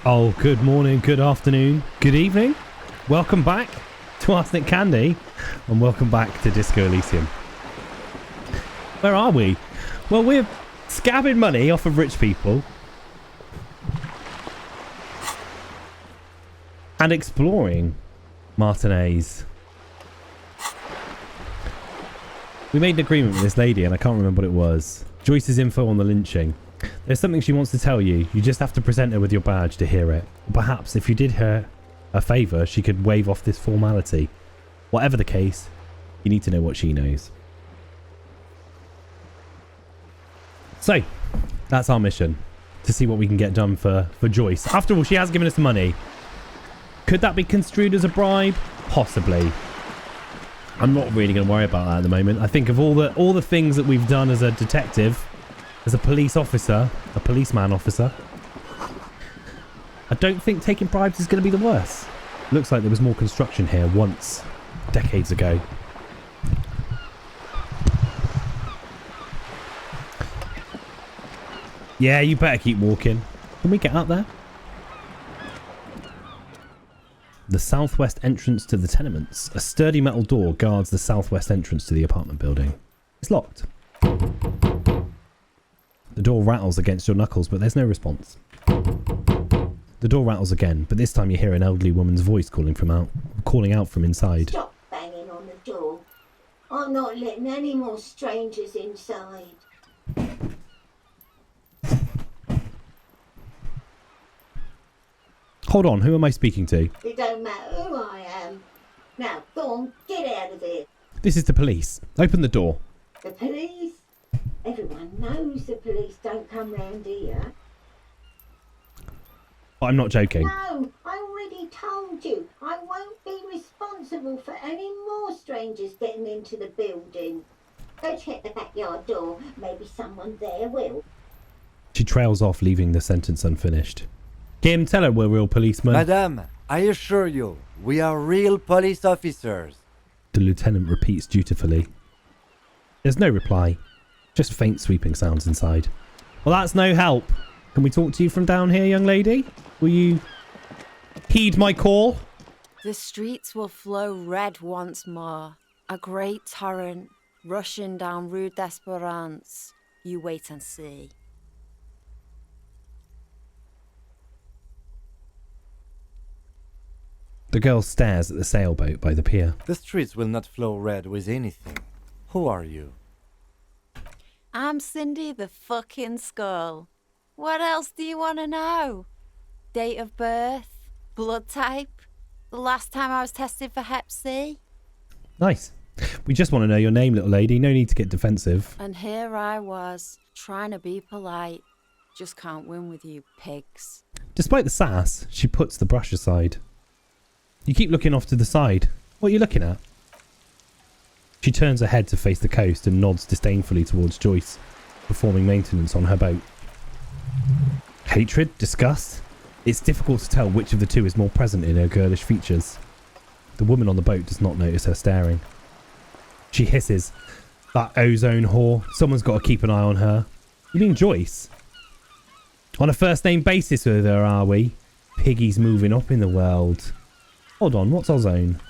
Oh, good morning, good afternoon, good evening. Welcome back to Arsenic Candy and welcome back to Disco Elysium. Where are we? Well, we're scabbing money off of rich people and exploring Martinez. We made an agreement with this lady and I can't remember what it was. Joyce's info on the lynching. There's something she wants to tell you. You just have to present her with your badge to hear it. Perhaps if you did her a favour, she could waive off this formality. Whatever the case, you need to know what she knows. So, that's our mission. To see what we can get done for Joyce. After all, she has given us the money. Could that be construed as a bribe? Possibly. I'm not really going to worry about that at the moment. I think of all the things that we've done as a detective, as a police officer, a policeman officer, I don't think taking bribes is going to be the worst. Looks like there was more construction here once, decades ago. Yeah, you better keep walking. Can we get up there? The southwest entrance to the tenements. A sturdy metal door guards the southwest entrance to the apartment building. It's locked. The door rattles against your knuckles, but there's no response. The door rattles again, but this time you hear an elderly woman's voice calling out from inside. Stop banging on the door. I'm not letting any more strangers inside. Hold on, who am I speaking to? It don't matter who I am. Now, go on, get out of here. This is the police. Open the door. The police? Everyone knows the police don't come round here. I'm not joking. No, I already told you. I won't be responsible for any more strangers getting into the building. Go check the backyard door. Maybe someone there will. She trails off, leaving the sentence unfinished. Kim, tell her we're real policemen. Madame, I assure you, we are real police officers. The lieutenant repeats dutifully. There's no reply. Just faint sweeping sounds inside. Well, that's no help. Can we talk to you from down here, young lady? Will you heed my call? The streets will flow red once more. A great torrent rushing down Rue d'Esperance. You wait and see. The girl stares at the sailboat by the pier. The streets will not flow red with anything. Who are you? I'm Cindy the fucking Skull. What else do you want to know? Date of birth? Blood type? The last time I was tested for Hep C? Nice. We just want to know your name, little lady. No need to get defensive. And here I was, trying to be polite. Just can't win with you pigs. Despite the sass, she puts the brush aside. You keep looking off to the side. What are you looking at? She turns her head to face the coast and nods disdainfully towards Joyce, performing maintenance on her boat. Hatred? Disgust? It's difficult to tell which of the two is more present in her girlish features. The woman on the boat does not notice her staring. She hisses. That ozone whore. Someone's got to keep an eye on her. You mean Joyce? On a first name basis with her, are we? Piggy's moving up in the world. Hold on, what's ozone?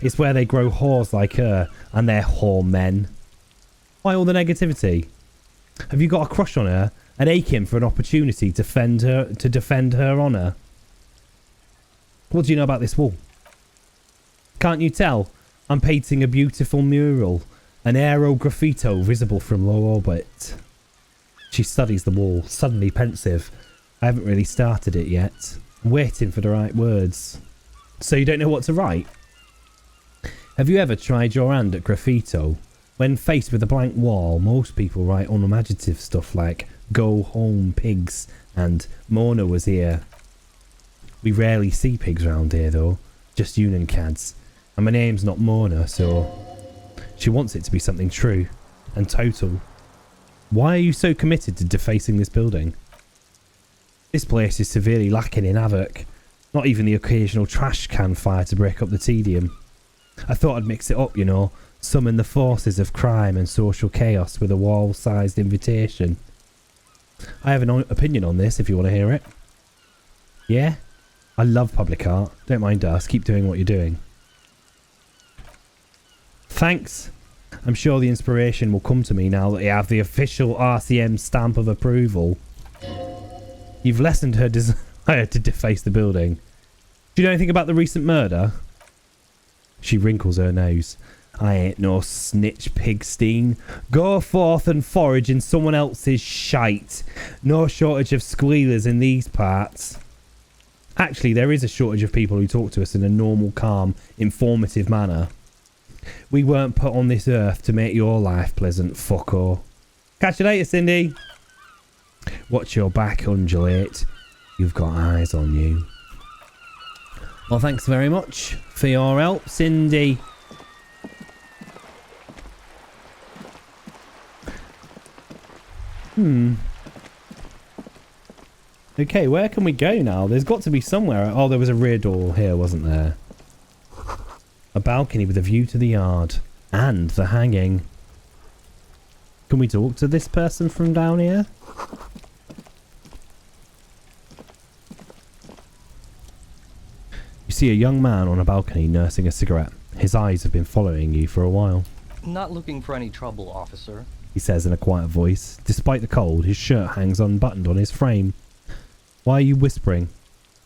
It's where they grow whores like her, and they're whore men. Why all the negativity? Have you got a crush on her and aching for an opportunity to defend her honour? What do you know about this wall? Can't you tell? I'm painting a beautiful mural, an aero graffito visible from low orbit. She studies the wall, suddenly pensive. I haven't really started it yet. I'm waiting for the right words. So you don't know what to write? Have you ever tried your hand at graffito? When faced with a blank wall, most people write unimaginative stuff like "Go home, pigs" and "Mona was here." We rarely see pigs round here though, just union cads. And my name's not Mona, so... She wants it to be something true and total. Why are you so committed to defacing this building? This place is severely lacking in havoc. Not even the occasional trash can fire to break up the tedium. I thought I'd mix it up, you know. Summon the forces of crime and social chaos with a wall-sized invitation. I have an opinion on this if you want to hear it. Yeah? I love public art. Don't mind us. Keep doing what you're doing. Thanks. I'm sure the inspiration will come to me now that you have the official RCM stamp of approval. You've lessened her desire to deface the building. Do you know anything about the recent murder? She wrinkles her nose. I ain't no snitch, Pigstein. Go forth and forage in someone else's shite. No shortage of squealers in these parts. Actually, there is a shortage of people who talk to us in a normal, calm, informative manner. We weren't put on this earth to make your life pleasant, fucko. Catch you later, Cindy. Watch your back undulate. You've got eyes on you. Well, thanks very much for your help, Cindy. Okay, where can we go now? There's got to be somewhere. Oh, there was a rear door here, wasn't there? A balcony with a view to the yard. And the hanging. Can we talk to this person from down here? You see a young man on a balcony nursing a cigarette. His eyes have been following you for a while. Not looking for any trouble, officer. He says in a quiet voice. Despite the cold, his shirt hangs unbuttoned on his frame. Why are you whispering?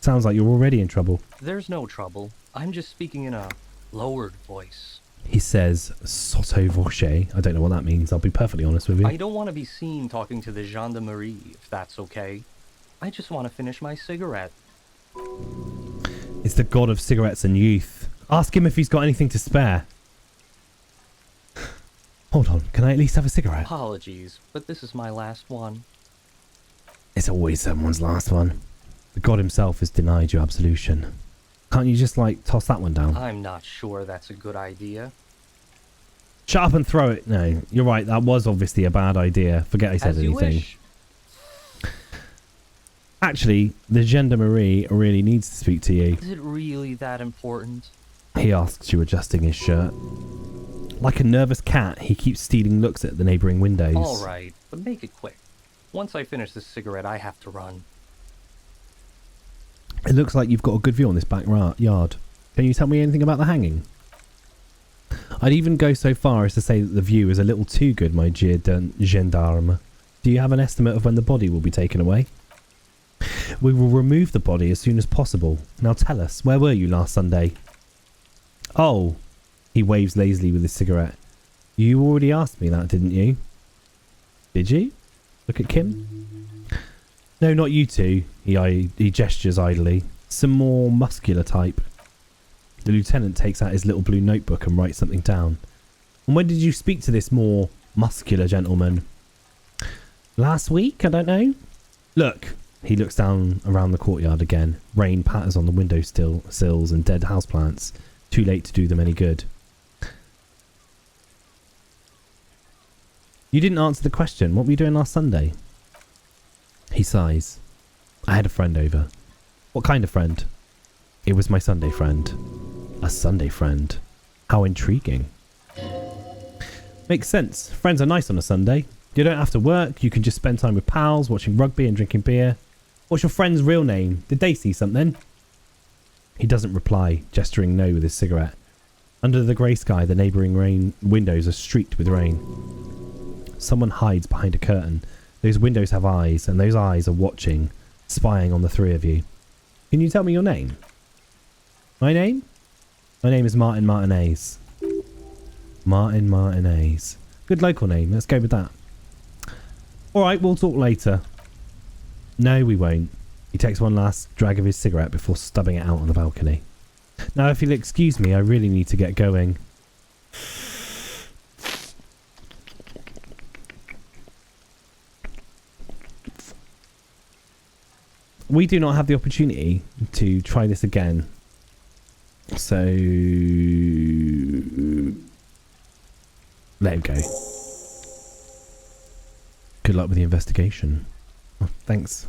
Sounds like you're already in trouble. There's no trouble. I'm just speaking in a lowered voice. He says sotto voce. I don't know what that means. I'll be perfectly honest with you. I don't want to be seen talking to the gendarmerie, if that's okay. I just want to finish my cigarette. It's the god of cigarettes and youth. Ask him if he's got anything to spare. Hold on, can I at least have a cigarette? Apologies, but this is my last one. It's always someone's last one. The god himself has denied you absolution. Can't you just, like, toss that one down? I'm not sure that's a good idea. Shut up and throw it. No, you're right, that was obviously a bad idea. Forget I said As you anything. wish. Actually, the gendarmerie really needs to speak to you. Is it really that important? He asks you, adjusting his shirt. Like a nervous cat, he keeps stealing looks at the neighbouring windows. All right, but make it quick. Once I finish this cigarette, I have to run. It looks like you've got a good view on this back yard. Can you tell me anything about the hanging? I'd even go so far as to say that the view is a little too good, my dear gendarme. Do you have an estimate of when the body will be taken away? We will remove the body as soon as possible. Now tell us, where were you last Sunday? Oh, he waves lazily with his cigarette. You already asked me that, didn't you? Did you? Look at Kim. No, not you two. He gestures idly. Some more muscular type. The lieutenant takes out his little blue notebook and writes something down. And when did you speak to this more muscular gentleman? Last week? I don't know. Look. He looks down around the courtyard again. Rain patters on the window sills and dead houseplants. Too late to do them any good. You didn't answer the question. What were you doing last Sunday? He sighs. I had a friend over. What kind of friend? It was my Sunday friend. A Sunday friend. How intriguing. Makes sense. Friends are nice on a Sunday. You don't have to work. You can just spend time with pals, watching rugby and drinking beer. What's your friend's real name? Did they see something? He doesn't reply, gesturing no with his cigarette. Under the grey sky, the neighbouring windows are streaked with rain. Someone hides behind a curtain. Those windows have eyes, and those eyes are watching, spying on the three of you. Can you tell me your name? My name? My name is Martin Martinez. Martin Martinez. Good local name. Let's go with that. Alright, we'll talk later. No, we won't. He takes one last drag of his cigarette before stubbing it out on the balcony. Now, if you'll excuse me, I really need to get going. We do not have the opportunity to try this again. So let him go. Good luck with the investigation. Oh, thanks.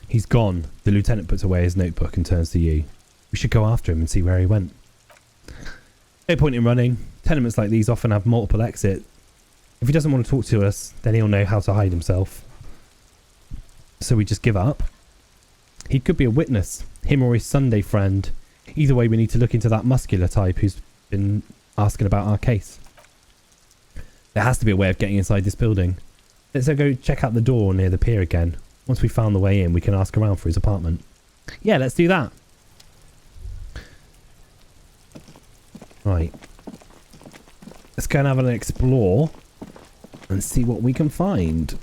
He's gone. The lieutenant puts away his notebook and turns to you. We should go after him and see where he went. No point in running. Tenements like these often have multiple exits. If he doesn't want to talk to us, then he'll know how to hide himself. So we just give up? He could be a witness, him or his Sunday friend. Either way, we need to look into that muscular type who's been asking about our case. There has to be a way of getting inside this building. Let's go check out the door near the pier again. Once we've found the way in, we can ask around for his apartment. Yeah, let's do that. Right. Let's go and have an explore and see what we can find.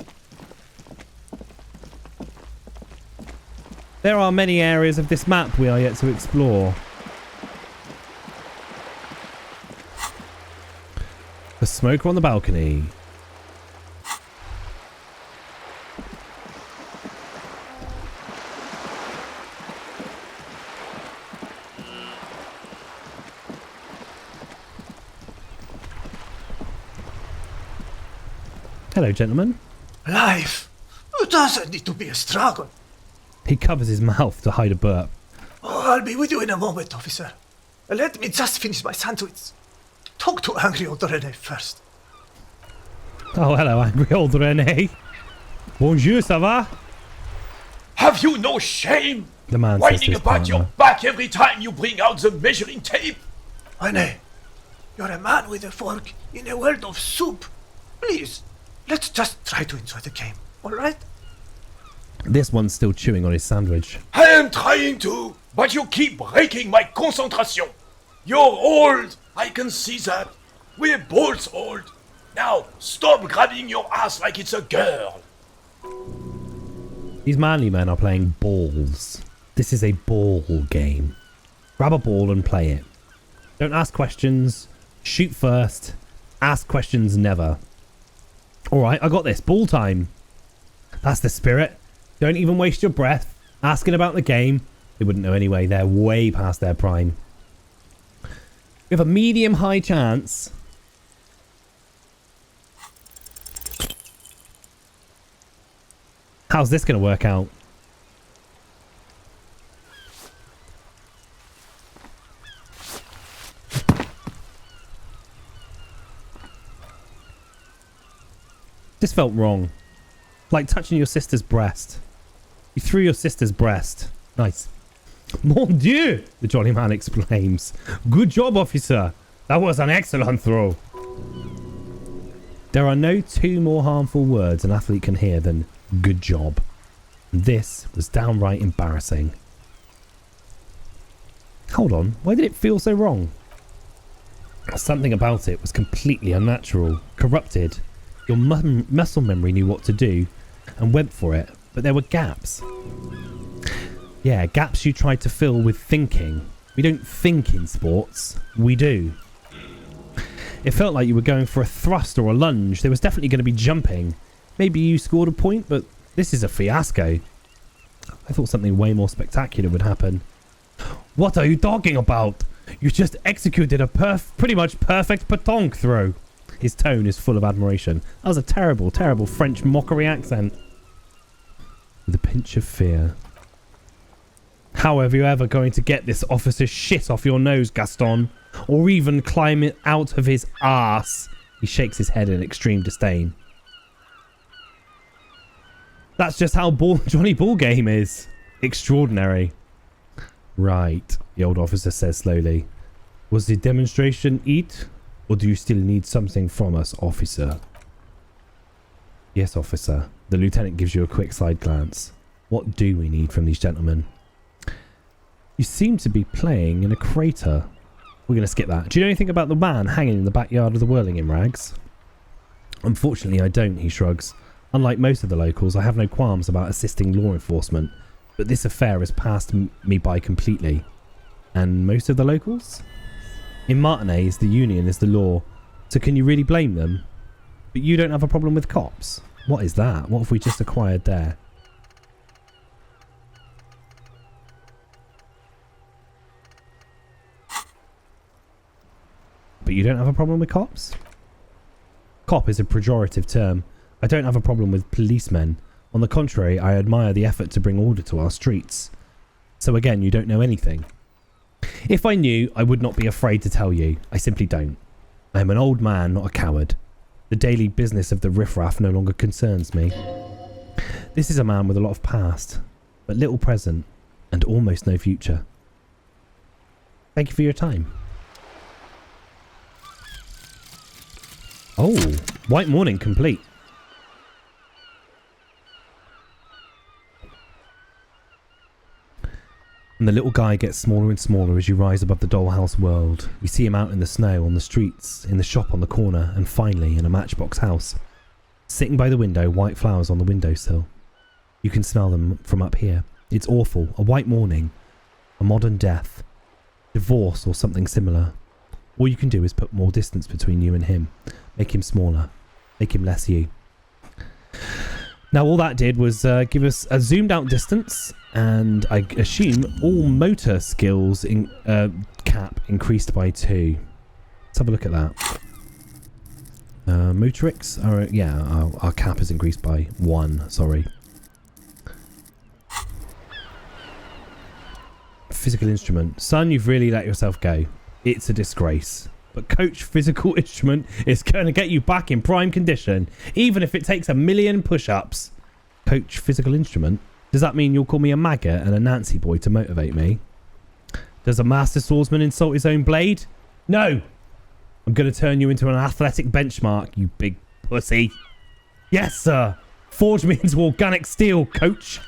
There are many areas of this map we are yet to explore. The smoker on the balcony. Hello, gentlemen. Life doesn't need to be a struggle. He covers his mouth to hide a burp. Oh, I'll be with you in a moment, officer. Let me just finish my sandwich. Talk to angry old Rene first. Oh, hello, angry old Rene. Bonjour, ça va? Have you no shame? The man says to Whining his about your partner. back every time you bring out the measuring tape? Rene, you're a man with a fork in a world of soup. Please, let's just try to enjoy the game, alright? This one's still chewing on his sandwich. I am trying to, but you keep breaking my concentration. You're old, I can see that. We're both old. Now, stop grabbing your ass like it's a girl. These manly men are playing balls. This is a ball game. Grab a ball and play it. Don't ask questions. Shoot first. Ask questions never. Alright, I got this. Ball time. That's the spirit. Don't even waste your breath asking about the game. They wouldn't know anyway. They're way past their prime. We have a medium-high chance. How's this going to work out? This felt wrong. Like touching your sister's breast. You threw your sister's breast. Nice. Mon Dieu! The jolly man exclaims. Good job, officer. That was an excellent throw. There are no two more harmful words an athlete can hear than good job. This was downright embarrassing. Hold on, why did it feel so wrong? Something about it was completely unnatural, corrupted. Your muscle memory knew what to do and went for it, but there were gaps. Yeah, gaps you tried to fill with thinking. We don't think in sports, we do. It felt like you were going for a thrust or a lunge. There was definitely going to be jumping. Maybe you scored a point, but this is a fiasco. I thought something way more spectacular would happen. What are you talking about? You just executed a pretty much perfect Petanque throw. His tone is full of admiration. That was a terrible, terrible French mockery accent. With a pinch of fear. How are you ever going to get this officer's shit off your nose, Gaston? Or even climb it out of his arse? He shakes his head in extreme disdain. That's just how Johnny Ballgame is. Extraordinary. Right, the old officer says slowly. Was the demonstration it? Or do you still need something from us, officer? Yes, officer. The lieutenant gives you a quick side glance. What do we need from these gentlemen? You seem to be playing in a crater. We're going to skip that. Do you know anything about the man hanging in the backyard of the Whirling in Rags? Unfortunately, I don't, he shrugs. Unlike most of the locals, I have no qualms about assisting law enforcement, but this affair has passed me by completely. And most of the locals? In Martinez, the union is the law, so can you really blame them? But you don't have a problem with cops? What is that? What have we just acquired there? But you don't have a problem with cops? Cop is a pejorative term. I don't have a problem with policemen. On the contrary, I admire the effort to bring order to our streets. So again, you don't know anything. If I knew, I would not be afraid to tell you. I simply don't. I am an old man, not a coward. The daily business of the riffraff no longer concerns me. This is a man with a lot of past, but little present, and almost no future. Thank you for your time. Oh, White Morning complete. And the little guy gets smaller and smaller as you rise above the dollhouse world. You see him out in the snow, on the streets, in the shop on the corner, and finally in a matchbox house. Sitting by the window, white flowers on the windowsill. You can smell them from up here. It's awful. A white morning. A modern death. Divorce or something similar. All you can do is put more distance between you and him. Make him smaller. Make him less you. Now all that did was give us a zoomed out distance, and I assume all motor skills in cap increased by 2. Let's have a look at that. Motorics, our cap is increased by 1, sorry. Physical instrument. Son, you've really let yourself go. It's a disgrace. But Coach Physical Instrument is going to get you back in prime condition, even if it takes 1,000,000 push-ups. Coach Physical Instrument? Does that mean you'll call me a maggot and a Nancy boy to motivate me? Does a master swordsman insult his own blade? No! I'm going to turn you into an athletic benchmark, you big pussy. Yes, sir! Forge me into organic steel, Coach!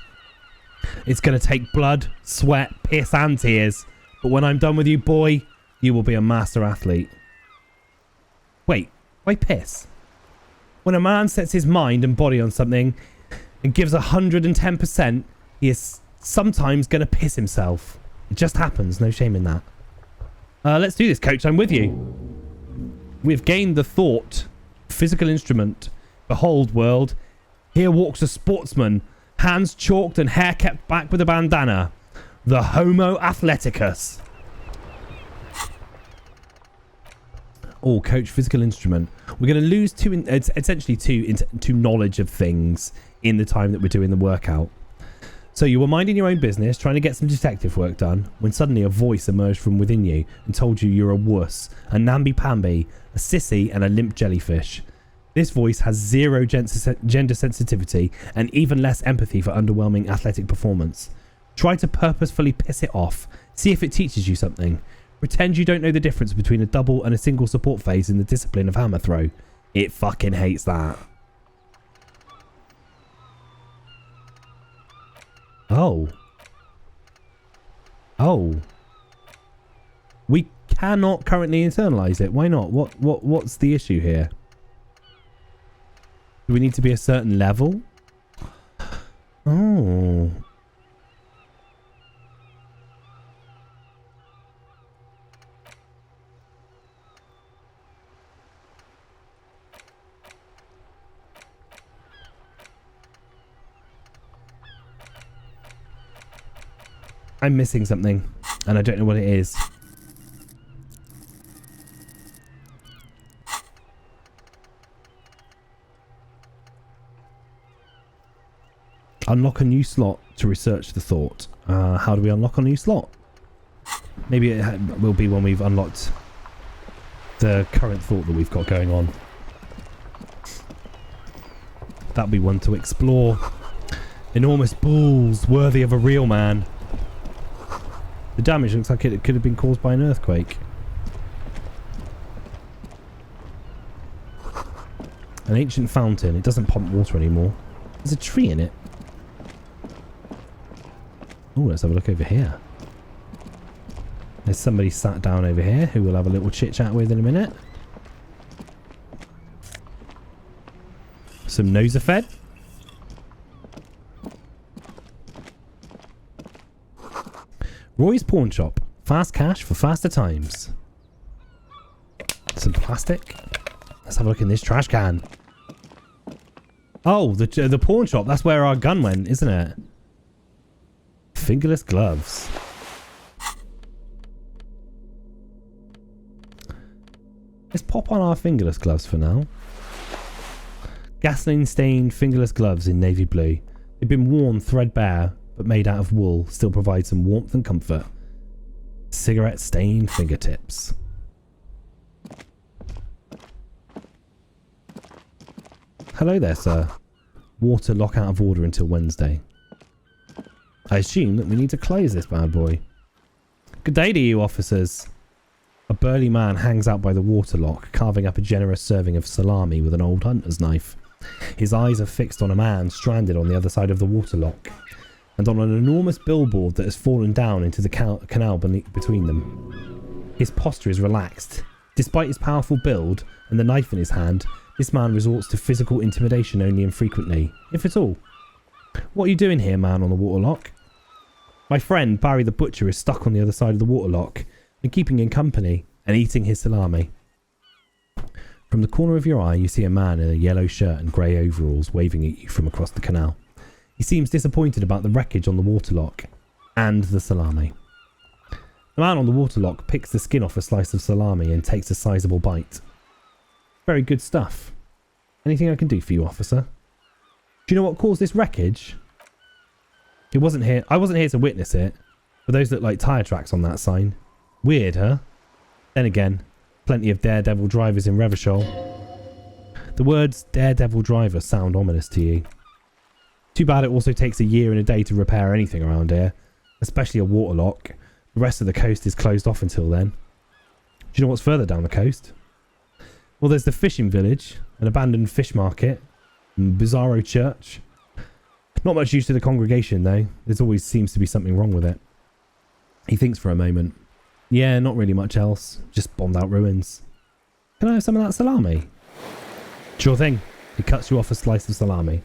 It's going to take blood, sweat, piss and tears. But when I'm done with you, boy, you will be a master athlete. Wait, why piss? When a man sets his mind and body on something and gives 110%, he is sometimes going to piss himself. It just happens, no shame in that. Let's do this, Coach, I'm with you. We've gained the thought. Physical instrument. Behold, world. Here walks a sportsman, hands chalked and hair kept back with a bandana. The Homo Athleticus. Oh, Coach Physical Instrument. We're going to lose essentially two knowledge of things in the time that we're doing the workout. So you were minding your own business, trying to get some detective work done, when suddenly a voice emerged from within you and told you you're a wuss, a namby-pamby, a sissy and a limp jellyfish. This voice has zero gender sensitivity and even less empathy for underwhelming athletic performance. Try to purposefully piss it off. See if it teaches you something. Pretend you don't know the difference between a double and a single support phase in the discipline of hammer throw. It fucking hates that. Oh. Oh. We cannot currently internalize it. Why not? What's the issue here? Do we need to be a certain level? Oh. I'm missing something, and I don't know what it is. Unlock a new slot to research the thought. How do we unlock a new slot? Maybe it will be when we've unlocked the current thought that we've got going on. That'll be one to explore. Enormous balls worthy of a real man. The damage looks like it could have been caused by an earthquake. An ancient fountain. It doesn't pump water anymore. There's a tree in it. Oh, let's have a look over here. There's somebody sat down over here who we'll have a little chit chat with in a minute. Some Nosafed. Roy's Pawn Shop. Fast cash for faster times. Some plastic. Let's have a look in this trash can. Oh, the pawn shop. That's where our gun went, isn't it? Fingerless gloves. Let's pop on our fingerless gloves for now. Gasoline stained fingerless gloves in navy blue. It'd been worn threadbare, but made out of wool, still provides some warmth and comfort. Cigarette-stained fingertips. Hello there, sir. Water lock out of order until Wednesday. I assume that we need to close this bad boy. Good day to you, officers. A burly man hangs out by the water lock, carving up a generous serving of salami with an old hunter's knife. His eyes are fixed on a man stranded on the other side of the water lock, and on an enormous billboard that has fallen down into the canal between them. His posture is relaxed. Despite his powerful build and the knife in his hand, this man resorts to physical intimidation only infrequently, if at all. What are you doing here, man on the water lock? My friend, Barry the Butcher, is stuck on the other side of the water lock and keeping him company and eating his salami. From the corner of your eye, you see a man in a yellow shirt and grey overalls waving at you from across the canal. He seems disappointed about the wreckage on the water lock and the salami. The man on the water lock picks the skin off a slice of salami and takes a sizable bite. Very good stuff. Anything I can do for you, officer? Do you know what caused this wreckage? I wasn't here to witness it, but those look like tyre tracks on that sign. Weird, huh? Then again, plenty of daredevil drivers in Revachol. The words daredevil driver sound ominous to you. Too bad it also takes a year and a day to repair anything around here, especially a water lock. The rest of the coast is closed off until then. Do you know what's further down the coast? Well, there's the fishing village, an abandoned fish market, and Bizarro church. Not much use to the congregation, though. There always seems to be something wrong with it. He thinks for a moment. Yeah, not really much else. Just bombed out ruins. Can I have some of that salami? Sure thing. He cuts you off a slice of salami.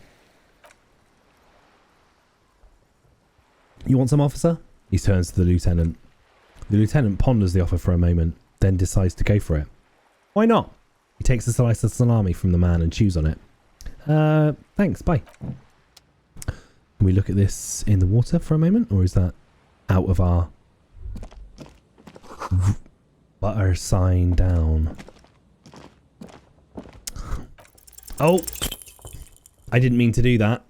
You want some, officer? He turns to the lieutenant. The lieutenant ponders the offer for a moment, then decides to go for it. Why not? He takes a slice of salami from the man and chews on it. Thanks, bye. Can we look at this in the water for a moment, or is that out of our butter sign down? Oh! I didn't mean to do that.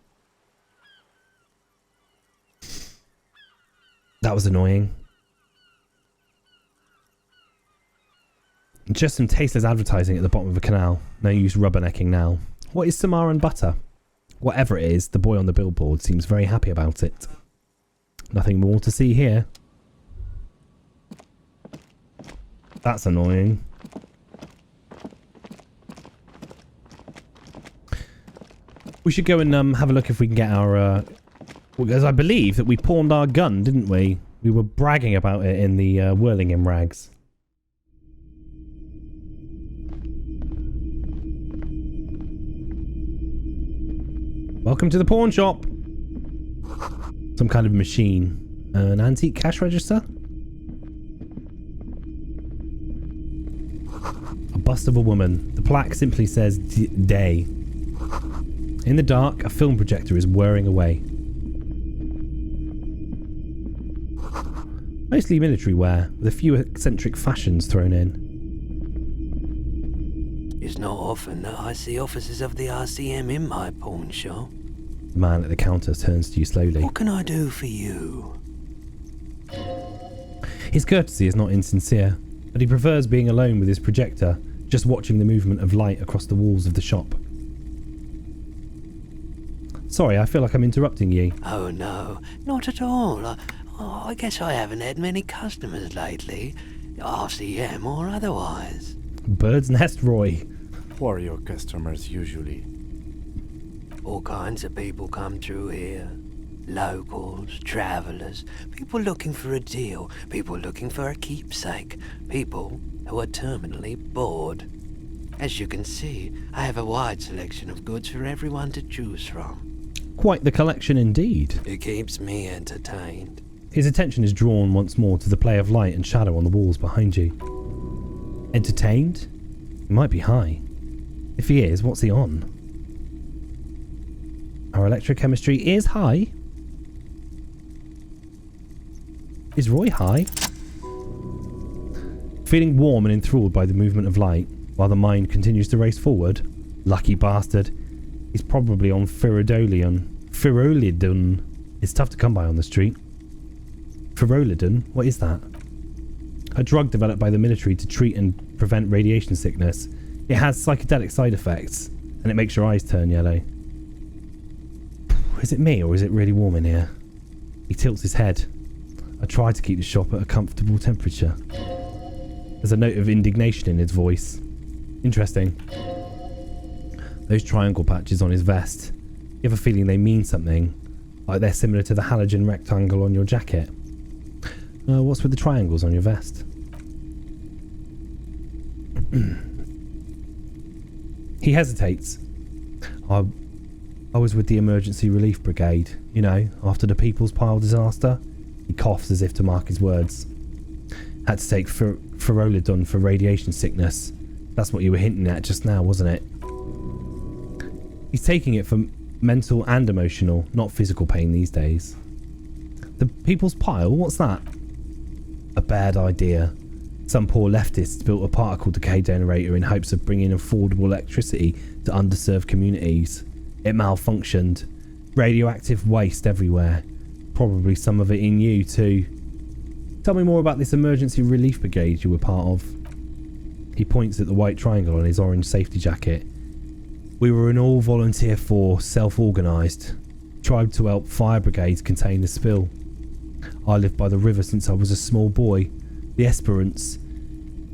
That was annoying. Just some tasteless advertising at the bottom of a canal. No use rubbernecking now. What is Samara and butter? Whatever it is, the boy on the billboard seems very happy about it. Nothing more to see here. That's annoying. We should go and have a look if we can get our... because I believe that we pawned our gun, didn't we? We were bragging about it in the Whirlingham rags. Welcome to the pawn shop. Some kind of machine. An antique cash register? A bust of a woman. The plaque simply says day. In the dark, a film projector is whirring away. Mostly military wear, with a few eccentric fashions thrown in. It's not often that I see officers of the RCM in my pawn shop. The man at the counter turns to you slowly. What can I do for you? His courtesy is not insincere, but he prefers being alone with his projector, just watching the movement of light across the walls of the shop. Sorry, I feel like I'm interrupting you. Oh no, not at all. I guess I haven't had many customers lately, RCM or otherwise. Bird's Nest Roy. Who are your customers usually? All kinds of people come through here. Locals, travellers, people looking for a deal, people looking for a keepsake, people who are terminally bored. As you can see, I have a wide selection of goods for everyone to choose from. Quite the collection indeed. It keeps me entertained. His attention is drawn once more to the play of light and shadow on the walls behind you. Entertained? He might be high. If he is, what's he on? Our electrochemistry is high. Is Roy high? Feeling warm and enthralled by the movement of light, while the mind continues to race forward. Lucky bastard. He's probably on Firidolion. Ferolidon. It's tough to come by on the street. Ferolidon? What is that? A drug developed by the military to treat and prevent radiation sickness. It has psychedelic side effects, and it makes your eyes turn yellow. Is it me, or is it really warm in here? He tilts his head. I try to keep the shop at a comfortable temperature. There's a note of indignation in his voice. Interesting. Those triangle patches on his vest. You have a feeling they mean something, like they're similar to the halogen rectangle on your jacket. What's with the triangles on your vest? He hesitates. I was with the emergency relief brigade, you know, after the People's Pile disaster. He coughs as if to mark his words. Had to take Ferolidon for radiation sickness. That's what you were hinting at just now, wasn't it? He's taking it for mental and emotional, not physical pain these days. The People's Pile? What's that? A bad idea. Some poor leftists built a particle decay generator in hopes of bringing affordable electricity to underserved communities. It malfunctioned. Radioactive waste everywhere. Probably some of it in you too. Tell me more about this emergency relief brigade you were part of. He points at the white triangle on his orange safety jacket. We were an all-volunteer force, self-organised. Tried to help fire brigades contain the spill. I lived by the river since I was a small boy. The Esperance.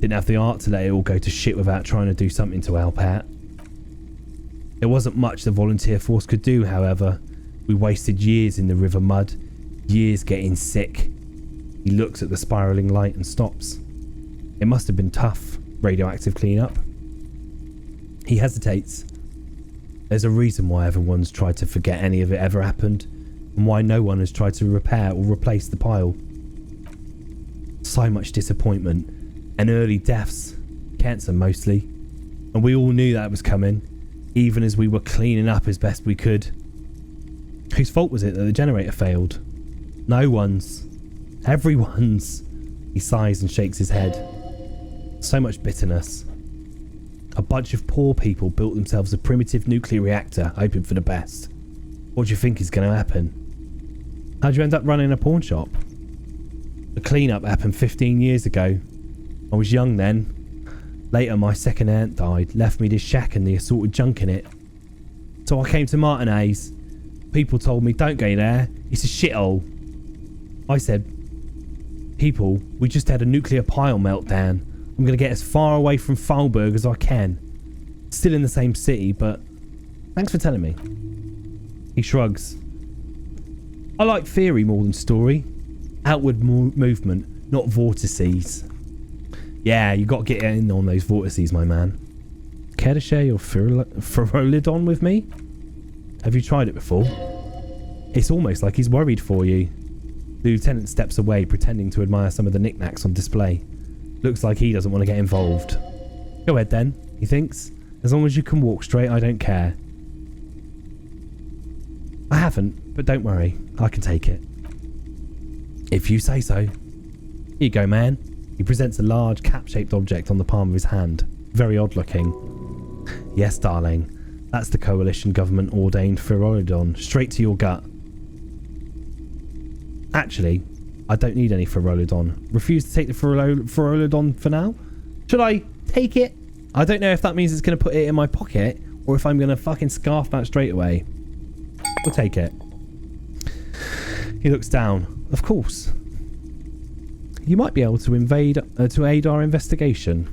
Didn't have the art to let it all go to shit without trying to do something to help out. There wasn't much the volunteer force could do, however. We wasted years in the river mud. Years getting sick. He looks at the spiralling light and stops. It must have been tough, radioactive cleanup. He hesitates. There's a reason why everyone's tried to forget any of it ever happened, and why no one has tried to repair or replace the pile. So much disappointment, and early deaths, cancer mostly, and we all knew that was coming, even as we were cleaning up as best we could. Whose fault was it that the generator failed? No one's. Everyone's. He sighs and shakes his head. So much bitterness. A bunch of poor people built themselves a primitive nuclear reactor, hoping for the best. What do you think is going to happen? How'd you end up running a pawn shop? The clean-up happened 15 years ago. I was young then. Later, my second aunt died, left me this shack and the assorted junk in it. So I came to Martinez. People told me, don't go there, it's a shithole. I said, people, we just had a nuclear pile meltdown. I'm going to get as far away from Falberg as I can. Still in the same city, but thanks for telling me. He shrugs. I like theory more than story. Outward movement, not vortices. Yeah, you got to get in on those vortices, my man. Care to share your Ferolidon with me? Have you tried it before? It's almost like he's worried for you. The lieutenant steps away, pretending to admire some of the knickknacks on display. Looks like he doesn't want to get involved. Go ahead then, he thinks. As long as you can walk straight, I don't care. I haven't, but don't worry, I can take it. If you say so. Here you go, man. He presents a large cap-shaped object on the palm of his hand. Very odd looking. Yes, darling. That's the coalition government ordained Ferolidon. Straight to your gut. Actually, I don't need any Ferolidon. Refuse to take the Ferolidon for now? Should I take it? I don't know if that means it's going to put it in my pocket or if I'm going to fucking scarf that straight away. We'll take it. He looks down. Of course. You might be able to aid our investigation.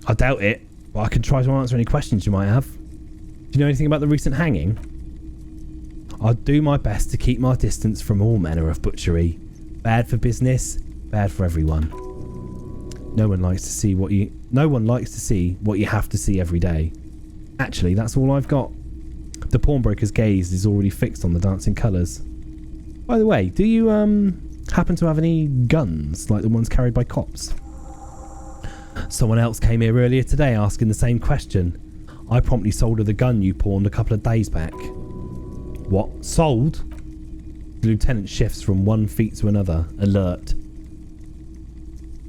I doubt it, but I can try to answer any questions you might have. Do you know anything about the recent hanging? I'll do my best to keep my distance from all manner of butchery. Bad for business, bad for everyone. No one likes to see what you have to see every day. Actually, that's all I've got. The pawnbroker's gaze is already fixed on the dancing colours. By the way, do you happen to have any guns like the ones carried by cops? Someone else came here earlier today asking the same question. I promptly sold her the gun you pawned a couple of days back. What? Sold? The lieutenant shifts from one feet to another, alert.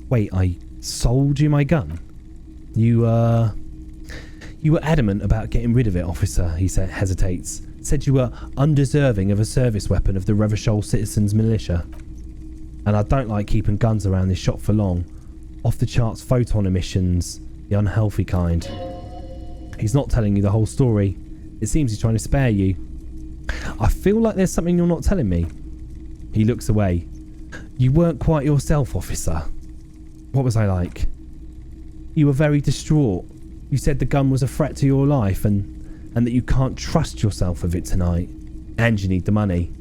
Wait, I sold you my gun? You were adamant about getting rid of it, officer, he hesitates. Said you were undeserving of a service weapon of the Retrograde Citizens Militia. And I don't like keeping guns around this shop for long. Off the charts photon emissions, the unhealthy kind. He's not telling you the whole story. It seems he's trying to spare you. I feel like there's something you're not telling me. He looks away. You weren't quite yourself, officer. What was I like? You were very distraught. You said the gun was a threat to your life and that you can't trust yourself with it tonight. And you need the money.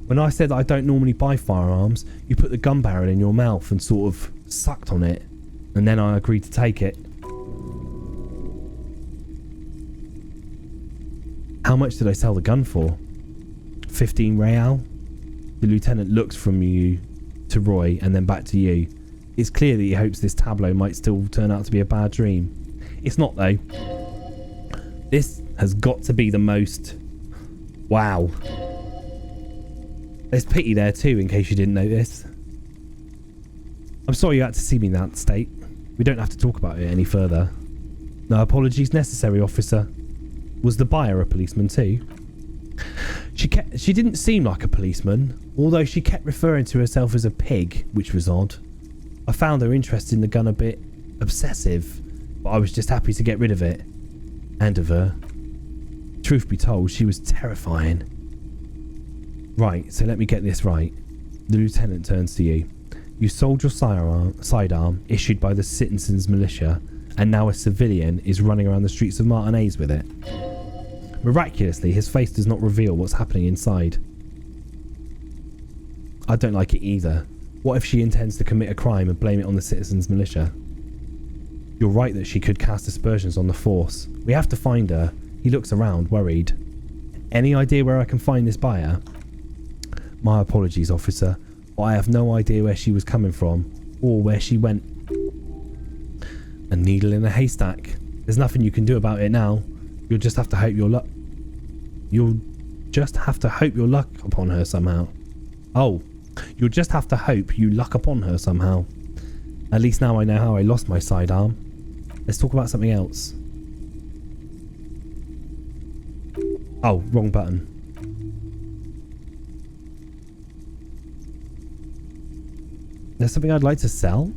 When I said that I don't normally buy firearms, you put the gun barrel in your mouth and sort of sucked on it. And then I agreed to take it. How much did I sell the gun for? 15 real? The lieutenant looks from you to Roy and then back to you. It's clear that he hopes this tableau might still turn out to be a bad dream. It's not though. This has got to be the most... Wow. There's pity there too, in case you didn't notice. I'm sorry you had to see me in that state. We don't have to talk about it any further. No apologies necessary, officer. Was the buyer a policeman too? She didn't seem like a policeman, although she kept referring to herself as a pig, which was odd. I found her interest in the gun a bit obsessive, but I was just happy to get rid of it. And of her. Truth be told, she was terrifying. Right, so let me get this right. The lieutenant turns to you. You sold your sidearm, issued by the Citizens Militia, and now a civilian is running around the streets of Martinez with it. Miraculously, his face does not reveal what's happening inside. I don't like it either. What if she intends to commit a crime and blame it on the Citizens Militia? You're right that she could cast aspersions on the force. We have to find her. He looks around, worried. Any idea where I can find this buyer? My apologies, officer, but I have no idea where she was coming from or where she went. A needle in a haystack. There's nothing you can do about it now. You'll just have to hope your luck... You'll just have to hope your luck upon her somehow. Oh, you'll just have to hope you luck upon her somehow. At least now I know how I lost my sidearm. Let's talk about something else. Oh, wrong button. There's something I'd like to sell?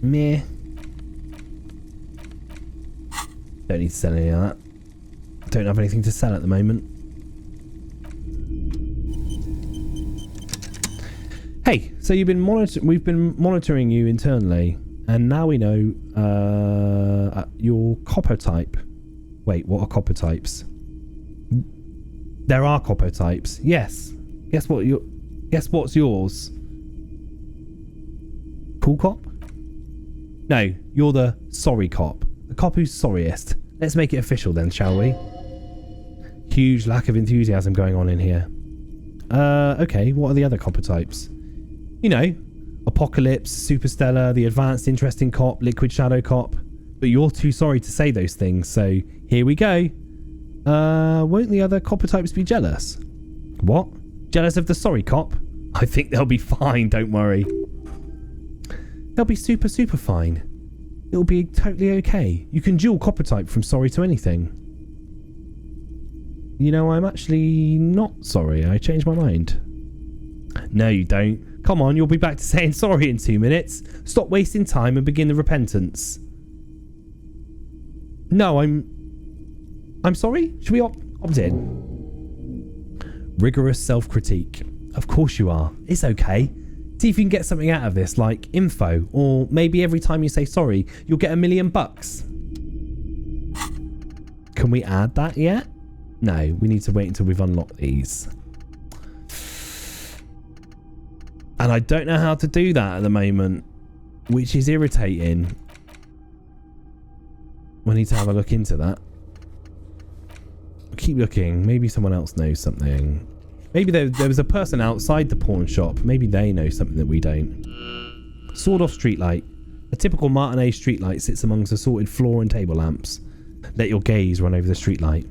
Meh. Don't need to sell any of that. Don't have anything to sell at the moment. Hey, so we've been monitoring you internally, and now we know your copper type. Wait, what are copper types? There are copper types. Yes. Guess what's yours? Cool cop? No, you're the sorry cop. The cop who's sorriest. Let's make it official then, shall we? Huge lack of enthusiasm going on in here. Okay, what are the other copper types? You know, Apocalypse, Superstellar, the Advanced Interesting Cop, Liquid Shadow Cop. But you're too sorry to say those things, so here we go. Won't the other copper types be jealous? What? Jealous of the sorry cop? I think they'll be fine, don't worry. They'll be super fine. It'll be totally okay. You can dual copper type from sorry to anything. You know, I'm actually not sorry. I changed my mind. No, you don't. Come on, you'll be back to saying sorry in 2 minutes. Stop wasting time and begin the repentance. No, I'm sorry? Should we opt in? Rigorous self-critique. Of course you are. It's okay. See if you can get something out of this, like info, or maybe every time you say sorry, you'll get $1 million. Can we add that yet? No, we need to wait until we've unlocked these. And I don't know how to do that at the moment, which is irritating. We need to have a look into that. Keep looking. Maybe someone else knows something. Maybe there was a person outside the pawn shop. Maybe they know something that we don't. Sawed-off streetlight. A typical Martinez streetlight sits amongst assorted floor and table lamps. Let your gaze run over the streetlight.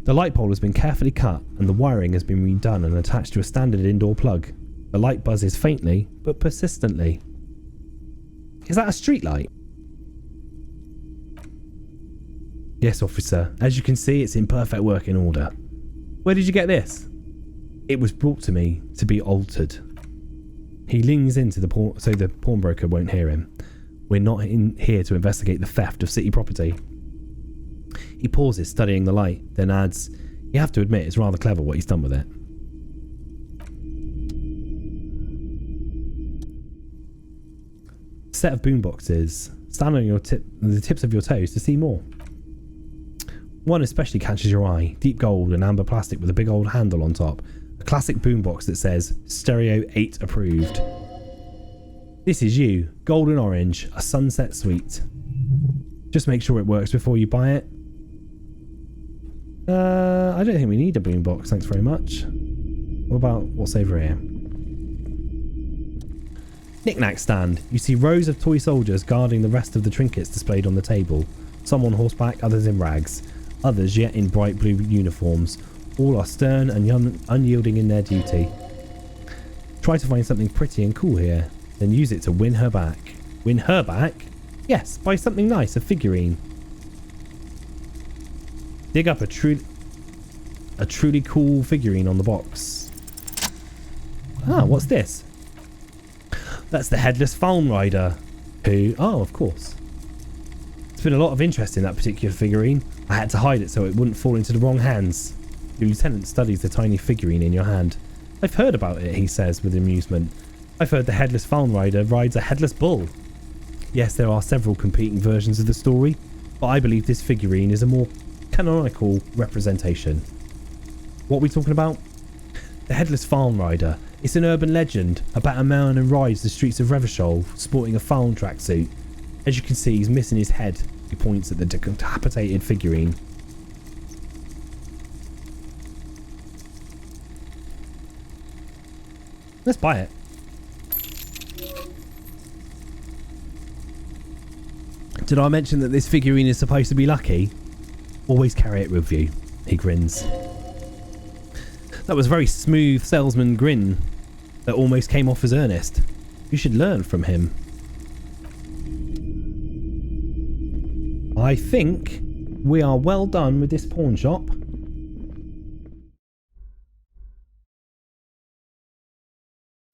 The light pole has been carefully cut and the wiring has been redone and attached to a standard indoor plug. The light buzzes faintly but persistently. Is that a streetlight? Yes, officer. As you can see, it's in perfect working order. Where did you get this? It was brought to me to be altered. He leans into the so the pawnbroker won't hear him. We're not here to investigate the theft of city property. He pauses, studying the light, then adds, you have to admit it's rather clever what he's done with it. Set of boomboxes. Stand on the tips of your toes to see more. One especially catches your eye. Deep gold and amber plastic with a big old handle on top. A classic boombox that says Stereo 8 approved. This is you. Golden orange. A sunset suite. Just make sure it works before you buy it. I don't think we need a boombox, thanks very much. What about what's over here? Knick-knack stand. You see rows of toy soldiers guarding the rest of the trinkets displayed on the table. Some on horseback, others in rags. Others yet in bright blue uniforms. All are stern and unyielding in their duty. Try to find something pretty and cool here. Then use it to win her back. Win her back? Yes, buy something nice, a figurine. Dig up a truly cool figurine on the box. Ah, what's this? That's the Headless Fallen Rider. Who? Oh, of course. There's been a lot of interest in that particular figurine. I had to hide it so it wouldn't fall into the wrong hands. The lieutenant studies the tiny figurine in your hand. I've heard about it, he says with amusement. I've heard the Headless Fallen Rider rides a headless bull. Yes, there are several competing versions of the story, but I believe this figurine is a more canonical representation. What are we talking about? The Headless Fallen Rider. It's an urban legend about a man who rides the streets of Revachol sporting a Fallen tracksuit. As you can see, he's missing his head. He points at the decapitated figurine. Let's buy it. Did I mention that this figurine is supposed to be lucky? Always carry it with you. He grins. That was a very smooth salesman grin that almost came off as earnest. You should learn from him. I think we are well done with this pawn shop.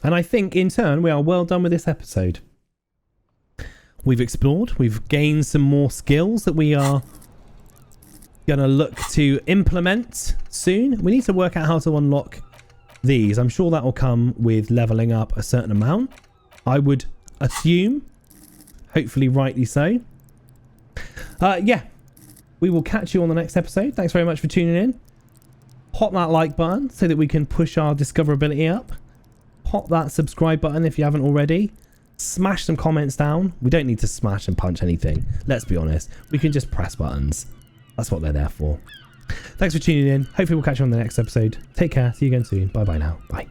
And I think, in turn, we are well done with this episode. We've explored. We've gained some more skills that we are going to look to implement soon. We need to work out how to unlock these. I'm sure that will come with leveling up a certain amount. I would assume. Hopefully rightly so. Yeah. We will catch you on the next episode. Thanks very much for tuning in. Hop that like button so that we can push our discoverability up. Hop that subscribe button if you haven't already. Smash some comments down. We don't need to smash and punch anything. Let's be honest. We can just press buttons. That's what they're there for. Thanks for tuning in. Hopefully we'll catch you on the next episode. Take care. See you again soon. Bye bye now. Bye.